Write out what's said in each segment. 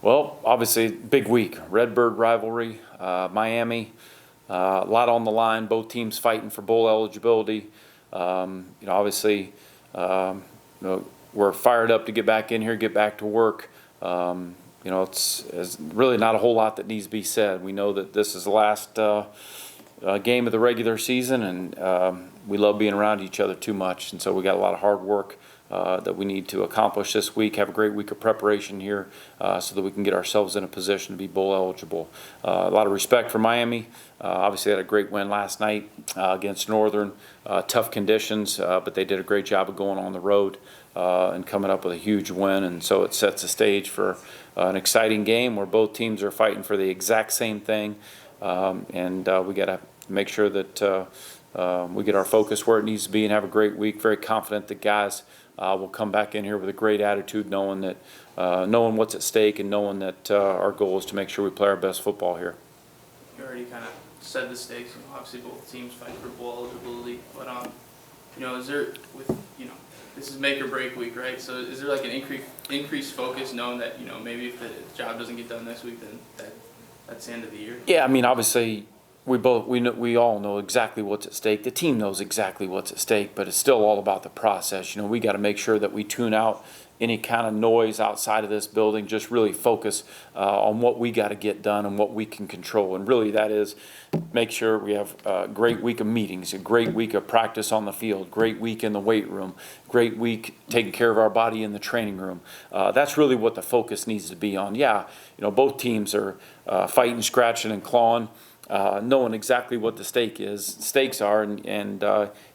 Well, obviously, big week. Redbird rivalry, Miami, a lot on the line. Both teams fighting for bowl eligibility. Obviously, we're fired up to get back in here, get back to work. It's really not a whole lot that needs to be said. We know that this is the last game of the regular season, and we love being around each other too much. And so we got a lot of hard work that we need to accomplish this week. Have a great week of preparation here so that we can get ourselves in a position to be bowl eligible. A lot of respect for Miami. Obviously had a great win last night against Northern. Tough conditions, but they did a great job of going on the road and coming up with a huge win. And so it sets the stage for an exciting game where both teams are fighting for the exact same thing. And we got to make sure that we get our focus where it needs to be and have a great week. Very confident that guys will come back in here with a great attitude, knowing what's at stake and knowing that our goal is to make sure we play our best football here. You already kind of said the stakes. Obviously, both teams fight for bowl eligibility. But is there this is make or break week, right? So is there like an increased focus, knowing that maybe if the job doesn't get done this week, then that's the end of the year? Yeah, I mean, obviously, we all know exactly what's at stake. The team knows exactly what's at stake, but it's still all about the process. We got to make sure that we tune out any kind of noise outside of this building. Just really focus on what we got to get done and what we can control. And really, that is make sure we have a great week of meetings, a great week of practice on the field, great week in the weight room, great week taking care of our body in the training room. That's really what the focus needs to be on. Yeah, both teams are fighting, scratching, and clawing. Knowing exactly what the stakes are, and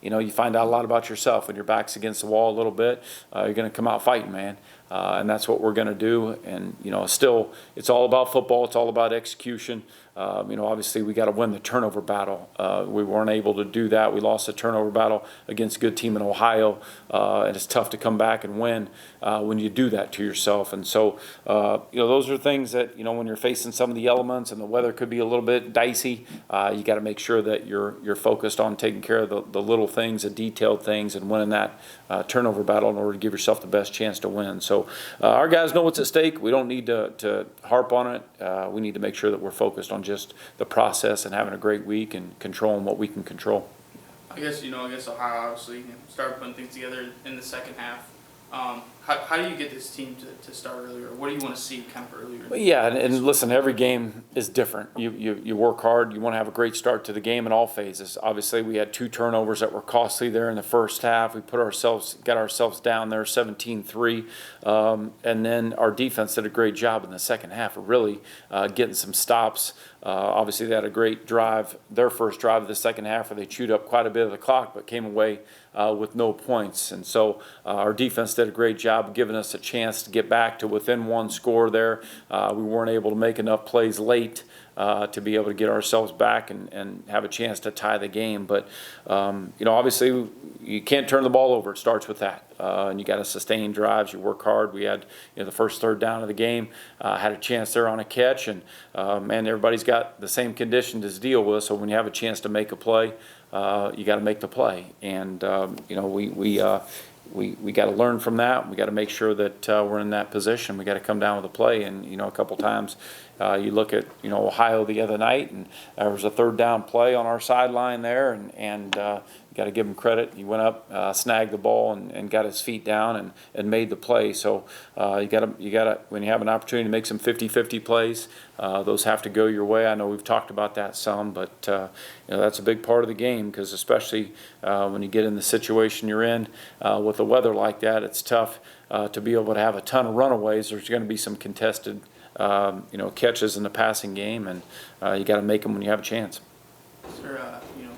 you find out a lot about yourself when your back's against the wall a little bit. You're going to come out fighting, man, and that's what we're going to do. And still, it's all about football. It's all about execution. Obviously, we got to win the turnover battle. We weren't able to do that. We lost the turnover battle against a good team in Ohio, and it's tough to come back and win when you do that to yourself. And so, those are things that when you're facing some of the elements and the weather could be a little bit dicey. You got to make sure that you're focused on taking care of the little things, the detailed things, and winning that turnover battle in order to give yourself the best chance to win. So, our guys know what's at stake. We don't need to harp on it. We need to make sure that we're focused on just the process and having a great week and controlling what we can control. I guess Ohio obviously started putting things together in the second half. How do you get this team to start earlier? What do you want to see kind of earlier? Well, yeah, and listen, every game is different. You work hard. You want to have a great start to the game in all phases. Obviously, we had 2 turnovers that were costly there in the first half. We got ourselves down there 17-3, and then our defense did a great job in the second half of really getting some stops. Obviously, they had a great drive, their first drive of the second half, where they chewed up quite a bit of the clock, but came away with no points. And so our defense did a great job of giving us a chance to get back to within 1 score there. We weren't able to make enough plays late to be able to get ourselves back and have a chance to tie the game. But, obviously you can't turn the ball over. It starts with that. And you got to sustain drives. You work hard. We had the first third down of the game, had a chance there on a catch. And, everybody's got the same condition to deal with. So when you have a chance to make a play, you got to make the play. And, we got to learn from that. We got to make sure that we're in that position. We got to come down with a play. And a couple times, you look at Ohio the other night, and there was a third down play on our sideline there, and got to give him credit. He went up, snagged the ball, and got his feet down and made the play. So you got to when you have an opportunity to make some 50-50 plays, those have to go your way. I know we've talked about that some, but that's a big part of the game, because especially when you get in the situation you're in with the weather like that, it's tough to be able to have a ton of runaways. There's going to be some contested catches in the passing game, and you got to make them when you have a chance. Is there,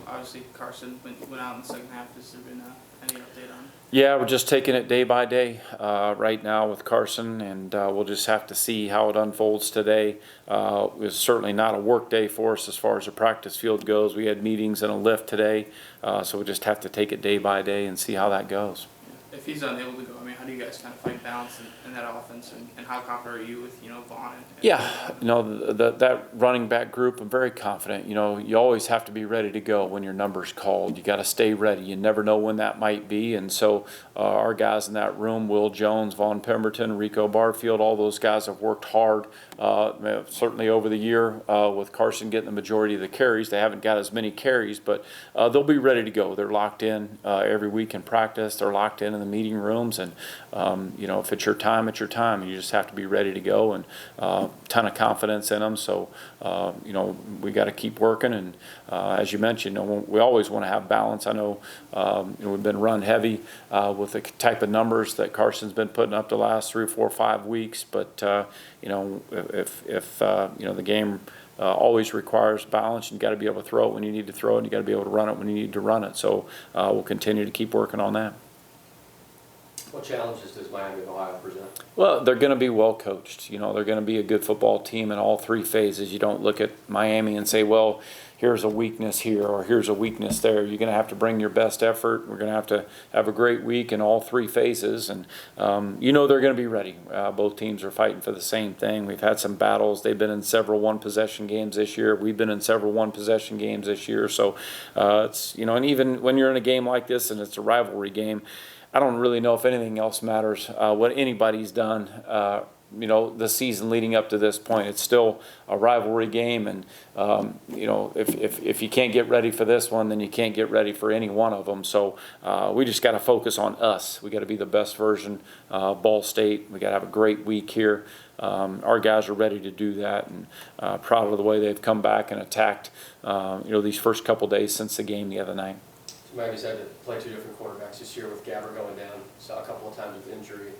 obviously Carson went out in the second half. Has there been any update on it? Yeah, we're just taking it day by day right now with Carson, and we'll just have to see how it unfolds today. It was certainly not a work day for us as far as the practice field goes. We had meetings and a lift today, so we'll just have to take it day by day and see how that goes. If he's unable to go, how do you guys kind of find balance in that offense, and how confident are you with, Vaughn and Yeah, that running back group, I'm very confident. You always have to be ready to go when your number's called. You got to stay ready. You never know when that might be. And so our guys in that room, Will Jones, Vaughn Pemberton, Rico Barfield, all those guys have worked hard, certainly over the year with Carson getting the majority of the carries. They haven't got as many carries, but they'll be ready to go. They're locked in every week in practice. They're locked in the meeting rooms. And, if it's your time, it's your time. You just have to be ready to go. And ton of confidence in them. So, we got to keep working. And as you mentioned, we always want to have balance. I know, we've been run heavy with the type of numbers that Carson's been putting up the last 3, 4, 5 weeks. But, if the game always requires balance, you got to be able to throw it when you need to throw it, and you got to be able to run it when you need to run it. So we'll continue to keep working on that. What challenges does Miami of Ohio present? Well, they're going to be well coached. They're going to be a good football team in all 3 phases. You don't look at Miami and say, well, here's a weakness here or here's a weakness there. You're going to have to bring your best effort. We're going to have a great week in all 3 phases. And, they're going to be ready. Both teams are fighting for the same thing. We've had some battles. They've been in several one-possession games this year. We've been in several one-possession games this year. So, it's, and even when you're in a game like this and it's a rivalry game, I don't really know if anything else matters what anybody's done, the season leading up to this point. It's still a rivalry game, and, if you can't get ready for this one, then you can't get ready for any one of them. So we just got to focus on us. We got to be the best version of Ball State. We got to have a great week here. Our guys are ready to do that, and proud of the way they've come back and attacked, these first couple days since the game the other night. Miami's had to play 2 different quarterbacks this year with Gabbert going down, so a couple of times with injury.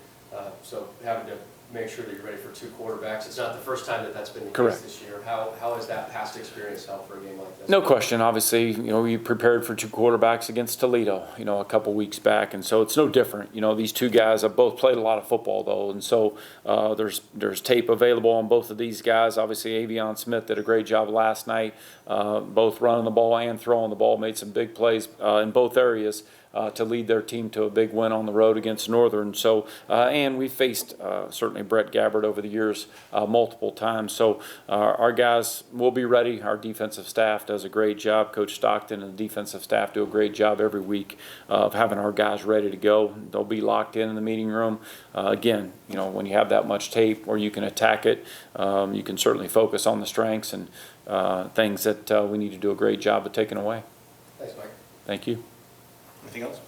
So having to make sure that you're ready for 2 quarterbacks. It's not the first time that's been the Correct. case this year. How has that past experience helped for a game like this? No question. Obviously, we prepared for 2 quarterbacks against Toledo, a couple weeks back, and so it's no different. These 2 guys have both played a lot of football, though, and so there's tape available on both of these guys. Obviously, Avion Smith did a great job last night, both running the ball and throwing the ball, made some big plays in both areas. To lead their team to a big win on the road against Northern. So, and we faced certainly Brett Gabbert over the years multiple times. So our guys will be ready. Our defensive staff does a great job. Coach Stockton and the defensive staff do a great job every week of having our guys ready to go. They'll be locked in the meeting room. Again, when you have that much tape where you can attack it, you can certainly focus on the strengths and things that we need to do a great job of taking away. Thanks, Mike. Thank you. Anything else?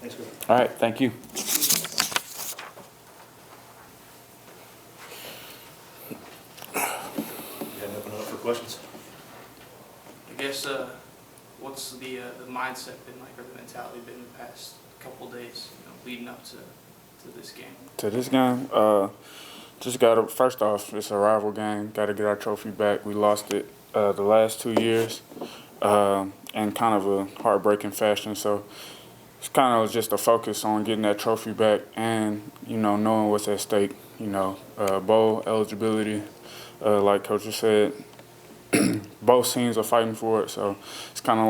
Thanks, Chris. All right, thank you. Yeah, open it up for questions. I guess what's the mindset been like, or the mentality been the past couple days, leading up to this game? To this game, just first off, it's a rival game. Got to get our trophy back. We lost it the last 2 years in kind of a heartbreaking fashion. So it's kind of just a focus on getting that trophy back and, knowing what's at stake. Bowl eligibility, like Coach said, both teams are fighting for it. So it's kind of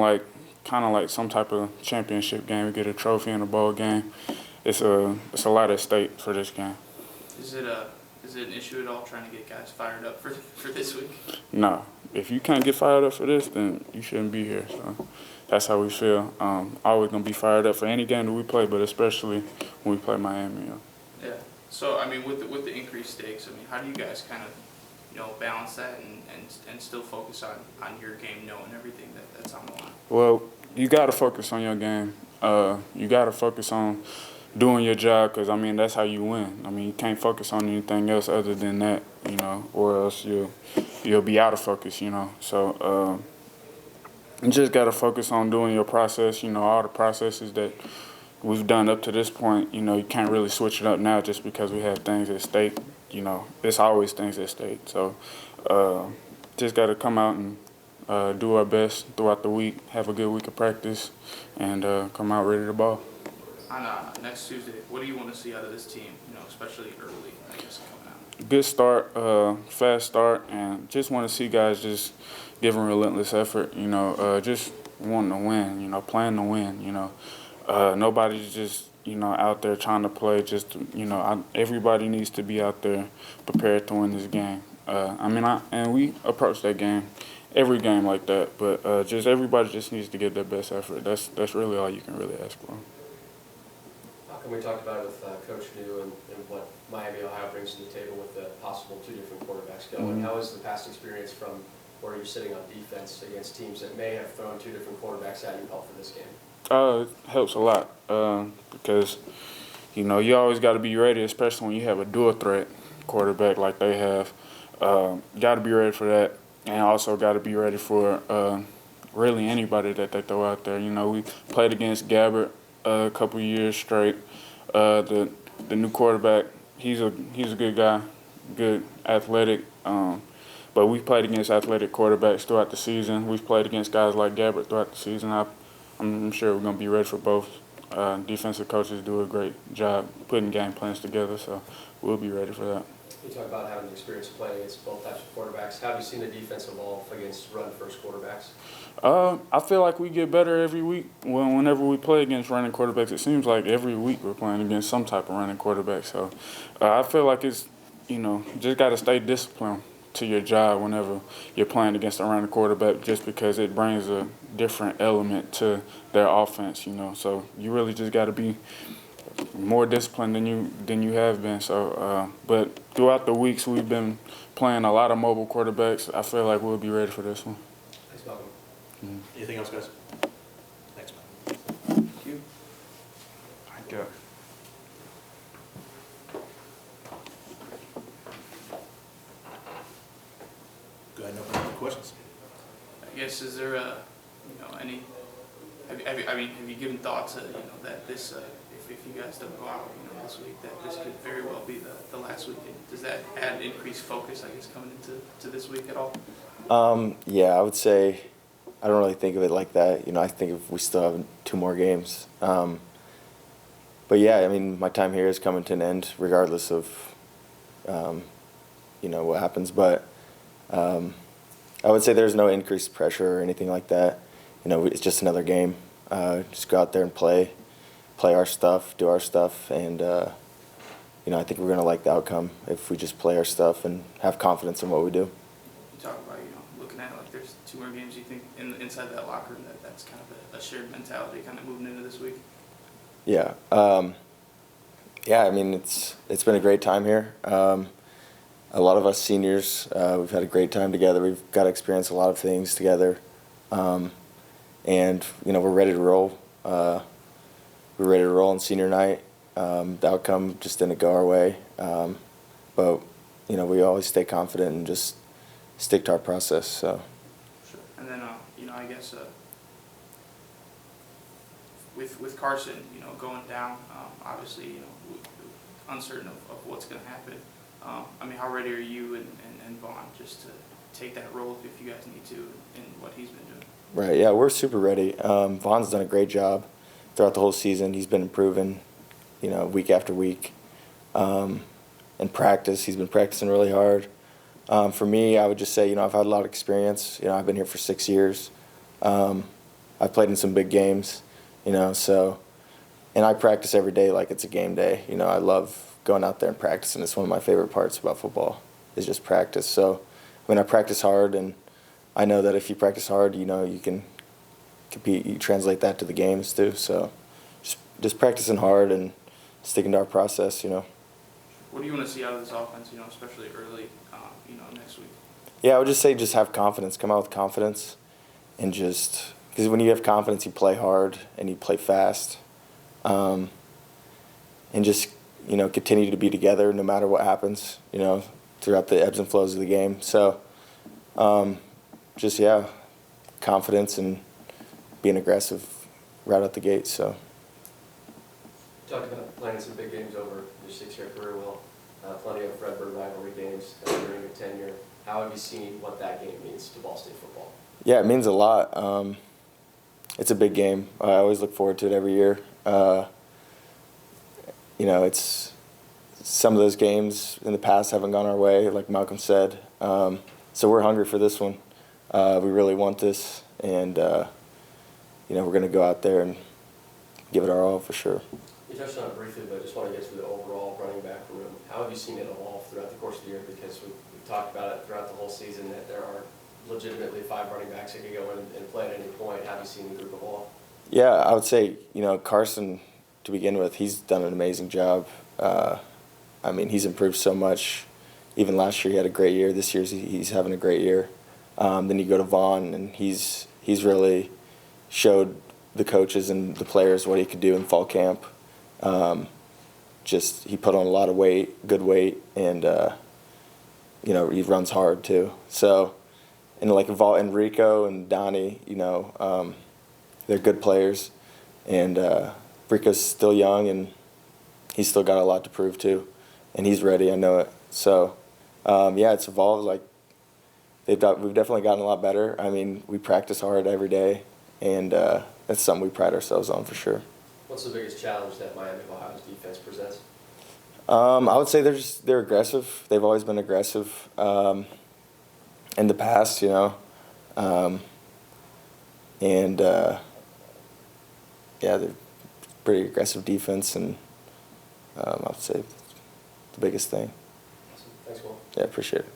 like some type of championship game. We get a trophy in a bowl game. It's a lot at stake for this game. Is it an issue at all trying to get guys fired up for this week? No. If you can't get fired up for this, then you shouldn't be here. So that's how we feel. Always going to be fired up for any game that we play, but especially when we play Miami. Yeah. So, with the increased stakes, how do you guys kind of, balance that and still focus on your game, knowing everything that's on the line? Well, you got to focus on your game. You got to focus on doing your job because, that's how you win. You can't focus on anything else other than that, or else you'll be out of focus, So you just got to focus on doing your process, all the processes that we've done up to this point. You can't really switch it up now just because we have things at stake. It's always things at stake. So just got to come out and do our best throughout the week, have a good week of practice, and come out ready to ball. On next Tuesday, what do you want to see out of this team, especially early, coming out? Good start, fast start, and just want to see guys just giving relentless effort, just wanting to win, playing to win, nobody's just out there trying to play. Just everybody needs to be out there prepared to win this game. And we approach that game, every game like that. But just everybody just needs to give their best effort. That's really all you can really ask for. How come we talked about it with Coach New and what Miami, Ohio brings to the table with the possible two different quarterbacks going? Mhm. How is the past experience from where you're sitting on defense against teams that may have thrown two different quarterbacks at you help for this game? It helps a lot because, you always got to be ready, especially when you have a dual threat quarterback like they have. Got to be ready for that, and also got to be ready for really anybody that they throw out there. We played against Gabbert a couple years straight. The new quarterback, he's a good guy, good athletic. But we've played against athletic quarterbacks throughout the season. We've played against guys like Gabbert throughout the season. I'm sure we're going to be ready for both. Defensive coaches do a great job putting game plans together, so we'll be ready for that. You talk about having the experience of playing against both types of quarterbacks. How have you seen the defense evolve against run-first quarterbacks? I feel like we get better every week. Whenever we play against running quarterbacks, it seems like every week we're playing against some type of running quarterback. So I feel like it's, just got to stay disciplined to your job whenever you're playing against a running quarterback, just because it brings a different element to their offense, So you really just got to be more disciplined than you have been. So, but throughout the weeks we've been playing a lot of mobile quarterbacks. I feel like we'll be ready for this one. Thanks, Malcolm. Anything else, guys? Thanks, man. Thank you. Thank you. Go ahead and open up for questions. I guess, is there any, have you given thought to, that this, if you guys don't go out, this week, that this could very well be the last weekend? Does that add increased focus, I guess, coming into this week at all? Yeah, I would say I don't really think of it like that. I think if we still have 2 more games. But yeah, my time here is coming to an end regardless of, what happens. But I would say there's no increased pressure or anything like that. It's just another game. Just go out there and play our stuff, do our stuff, and I think we're going to like the outcome if we just play our stuff and have confidence in what we do. You talk about, looking at like there's 2 more games. You think inside that locker room that's kind of a shared mentality kind of moving into this week? Yeah. It's been a great time here. A lot of us seniors, we've had a great time together. We've got to experience a lot of things together. And we're ready to roll. We're ready to roll on senior night. The outcome just didn't go our way. But we always stay confident and just stick to our process. So. Sure. And then, I guess with Carson, going down, obviously, uncertain of what's going to happen. How ready are you and Vaughn just to take that role if you guys need to in what he's been doing? Right. Yeah, we're super ready. Vaughn's done a great job throughout the whole season. He's been improving, week after week. In practice, he's been practicing really hard. For me, I would just say, I've had a lot of experience. I've been here for 6 years. I've played in some big games, and I practice every day like it's a game day. I love going out there and practicing. It's one of my favorite parts about football is just practice. So, I practice hard, and I know that if you practice hard, you can compete. You translate that to the games too. So, just practicing hard and sticking to our process. What do you want to see out of this offense? Especially early, next week. Yeah, I would just say just have confidence. Come out with confidence, and just because when you have confidence, you play hard and you play fast, and just continue to be together no matter what happens. Throughout the ebbs and flows of the game. So, confidence and being aggressive right out the gate. So. You talked about playing some big games over your 6-year career, Will. Plenty of Redbird rivalry games during your tenure. How have you seen what that game means to Ball State football? Yeah, it means a lot. It's a big game. I always look forward to it every year. It's some of those games in the past haven't gone our way, like Malcolm said. So we're hungry for this one. We really want this, and we're going to go out there and give it our all for sure. You touched on it briefly, but I just want to get to the overall running back room. How have you seen it evolve throughout the course of the year? Because we've talked about it throughout the whole season that there are legitimately 5 running backs that can go in and play at any point. How have you seen the group evolve? Yeah, I would say, Carson, to begin with, he's done an amazing job. I mean, he's improved so much. Even last year, he had a great year. This year, he's having a great year. Then you go to Vaughn, and he's really showed the coaches and the players what he could do in fall camp. He put on a lot of weight, good weight, and he runs hard too. So, and like Enrico and Donnie, they're good players, and Rico's still young, and he's still got a lot to prove too, and he's ready. I know it. So, it's evolved. Like we've definitely gotten a lot better. I mean, we practice hard every day, and that's something we pride ourselves on for sure. What's the biggest challenge that Miami of Ohio's defense presents? I would say they're aggressive. They've always been aggressive in the past, they're pretty aggressive defense, and I would say the biggest thing. Awesome. Thanks, Will. Yeah, appreciate it.